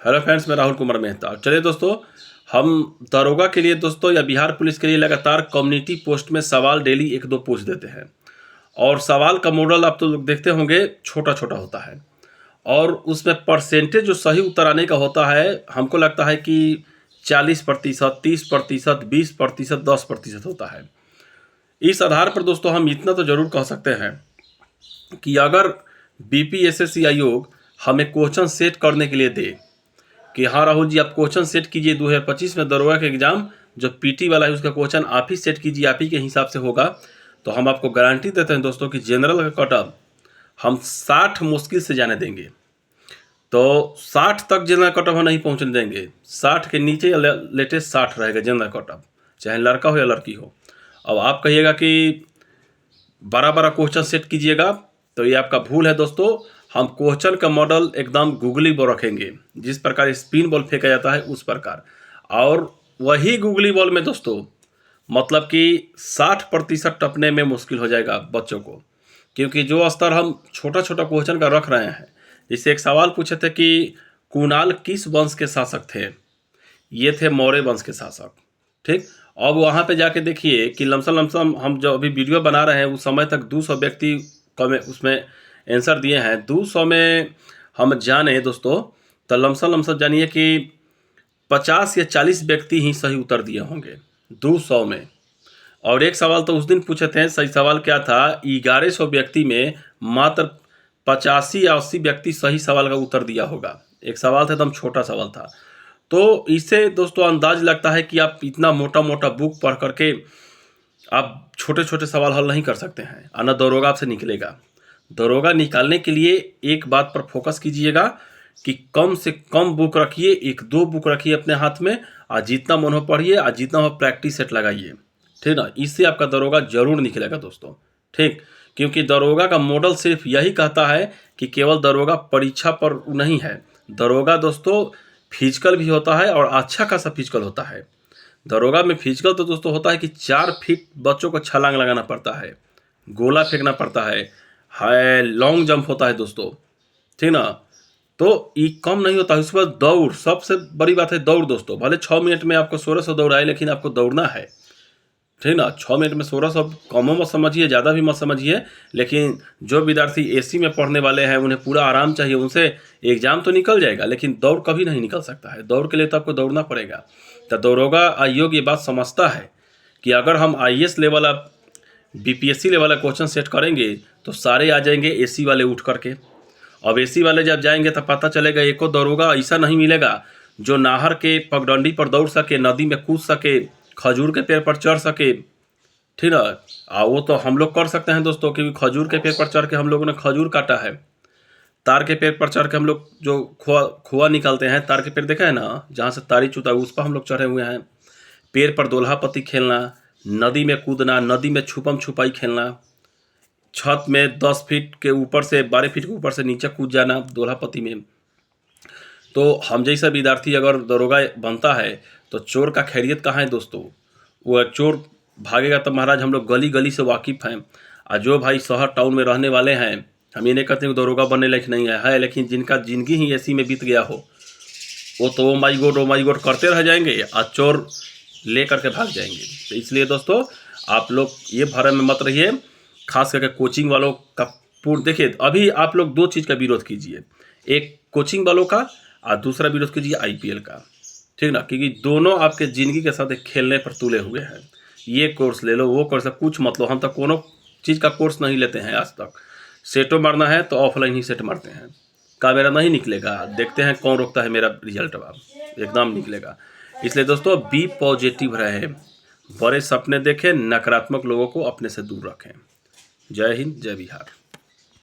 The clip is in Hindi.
हेलो फ्रेंड्स, मैं राहुल कुमार मेहता। चलिए दोस्तों, हम दरोगा के लिए दोस्तों या बिहार पुलिस के लिए लगातार कम्युनिटी पोस्ट में सवाल डेली एक दो पूछ देते हैं। और सवाल का मॉडल आप तो लोग देखते होंगे, छोटा छोटा होता है और उसमें परसेंटेज जो सही उत्तर आने का होता है, हमको लगता है कि 40%, 30%, 20%, 10% होता है। इस आधार पर दोस्तों हम इतना तो जरूर कह सकते हैं कि अगर बीपीएससी आयोग हमें क्वेश्चन सेट करने के लिए दे कि हाँ राहुल जी, आप क्वेश्चन सेट कीजिए 2025 में दरोगा का एग्जाम जो पीटी वाला है उसका क्वेश्चन आप ही सेट कीजिए, आप ही के हिसाब से होगा, तो हम आपको गारंटी देते हैं दोस्तों कि जनरल का कटअप हम 60 मुश्किल से जाने देंगे। तो 60 तक जनरल कटअप हम नहीं पहुंचने देंगे, 60 के नीचे या लेटेस्ट 60 रहेगा जनरल कटअप, चाहे लड़का हो या लड़की हो। अब आप कहिएगा कि बड़ा बड़ा क्वेश्चन सेट कीजिएगा, तो ये आपका भूल है दोस्तों। हम क्वेश्चन का मॉडल एकदम गूगली बॉल रखेंगे, जिस प्रकार स्पिन बॉल फेंका जाता है उस प्रकार, और वही गूगली बॉल में दोस्तों मतलब कि 60% टपने में मुश्किल हो जाएगा बच्चों को, क्योंकि जो स्तर हम छोटा छोटा क्वेश्चन का रख रहे हैं। जैसे एक सवाल पूछे थे कि कुणाल किस वंश के शासक थे, ये थे मौर्य वंश के शासक। ठीक, अब वहाँ पे जाके देखिए कि लमसम हम जो अभी वीडियो बना रहे हैं उस समय तक 200 व्यक्ति कमें उसमें आंसर दिए हैं। 200 में हम जाने दोस्तों तो लमसम जानिए कि 50 या 40 व्यक्ति ही सही उत्तर दिए होंगे 200 में। और एक सवाल तो उस दिन पूछे थे, सही सवाल क्या था, 1100 व्यक्ति में मात्र 85 या 80 व्यक्ति सही सवाल का उत्तर दिया होगा। एक सवाल था, एकदम छोटा सवाल था। तो इससे दोस्तों अंदाज लगता है कि आप इतना मोटा मोटा बुक पढ़ करके आप छोटे छोटे सवाल हल नहीं कर सकते हैं, आना दरोगा आपसे निकलेगा। दरोगा निकालने के लिए एक बात पर फोकस कीजिएगा कि कम से कम बुक रखिए, एक दो बुक रखिए अपने हाथ में, और जितना मन हो पढ़िए और जितना हो प्रैक्टिस सेट लगाइए। ठीक ना, इससे आपका दरोगा जरूर निकलेगा दोस्तों। ठीक, क्योंकि दरोगा का मॉडल सिर्फ यही कहता है कि केवल दरोगा परीक्षा पर नहीं है, दरोगा दोस्तों फिजिकल भी होता है और अच्छा खासा फिजिकल होता है। दरोगा में फिजिकल तो दोस्तों होता है कि 4 फीट बच्चों को छलांग लगाना पड़ता है, गोला फेंकना पड़ता है, लॉन्ग जंप होता है दोस्तों। ठीक ना, तो ये कम नहीं होता है। उसके बाद दौड़, सबसे बड़ी बात है दौड़ दोस्तों। भले 6 मिनट में आपको 1600 दौड़ आए, लेकिन आपको दौड़ना है। ठीक ना, 6 मिनट में 1600 कमो मत समझिए, ज़्यादा भी मत समझिए, लेकिन जो विद्यार्थी एसी में पढ़ने वाले हैं उन्हें पूरा आराम चाहिए, उनसे एग्जाम तो निकल जाएगा लेकिन दौड़ कभी नहीं निकल सकता है। दौड़ के लिए तो आपको दौड़ना पड़ेगा। तो दरोगा आयोग ये बात समझता है कि अगर हम IAS लेवल आप बीपीएससी लेवल वाला क्वेश्चन सेट करेंगे तो सारे आ जाएंगे एसी वाले उठ करके। अब एसी वाले जब जाएंगे तो पता चलेगा एको दरोगा ऐसा नहीं मिलेगा जो नाहर के पगडंडी पर दौड़ सके, नदी में कूद सके, खजूर के पेड़ पर चढ़ सके। ठीक ना, वो तो हम लोग कर सकते हैं दोस्तों, क्योंकि खजूर के पेड़ पर चढ़ के हम लोगों ने खजूर काटा है। तार के पेड़ पर चढ़ के हम लोग जो खोआ निकालते हैं, तार के पेड़ देखा है ना, जहाँ से तारी चुता है उस पर हम लोग चढ़े हुए हैं। पेड़ पर दोल्हा पत्ती खेलना, नदी में कूदना, नदी में छुपम छुपाई खेलना, छत में 10 फीट के ऊपर से 12 फीट के ऊपर से नीचे कूद जाना दोल्हा पत्ती में। तो हम जैसा विद्यार्थी अगर दरोगा बनता है तो चोर का खैरियत कहाँ है दोस्तों। वो चोर भागेगा तो महाराज हम लोग गली गली से वाकिफ़ हैं। और जो भाई शहर टाउन में रहने वाले हैं, हम ये नहीं कहते कि दरोगा बनने लायक नहीं है, लेकिन जिनका ज़िंदगी ही ऐसी में बीत गया हो, वो तो ओ माई गॉड करते रह जाएंगे और चोर ले करके भाग जाएंगे। तो इसलिए दोस्तों आप लोग ये भरम में मत रहिए, खास करके कोचिंग वालों का पूर्ण देखिए। अभी आप लोग 2 चीज़ का विरोध कीजिए, एक कोचिंग वालों का और दूसरा विरोध कीजिए IPL का। ठीक ना, क्योंकि दोनों आपके ज़िंदगी के साथ एक खेलने पर तुले हुए हैं। ये कोर्स ले लो, वो कोर्स, कुछ मत लो। हम तो कोनो चीज़ का कोर्स नहीं लेते हैं आज तक। सेटो मारना है तो ऑफलाइन ही सेट मारते हैं। का मेरा नहीं निकलेगा, देखते हैं कौन रोकता है मेरा रिजल्ट, अब एकदम निकलेगा। इसलिए दोस्तों बी पॉजिटिव रहे, बड़े सपने देखें, नकारात्मक लोगों को अपने से दूर रखें। जय हिंद, जय बिहार।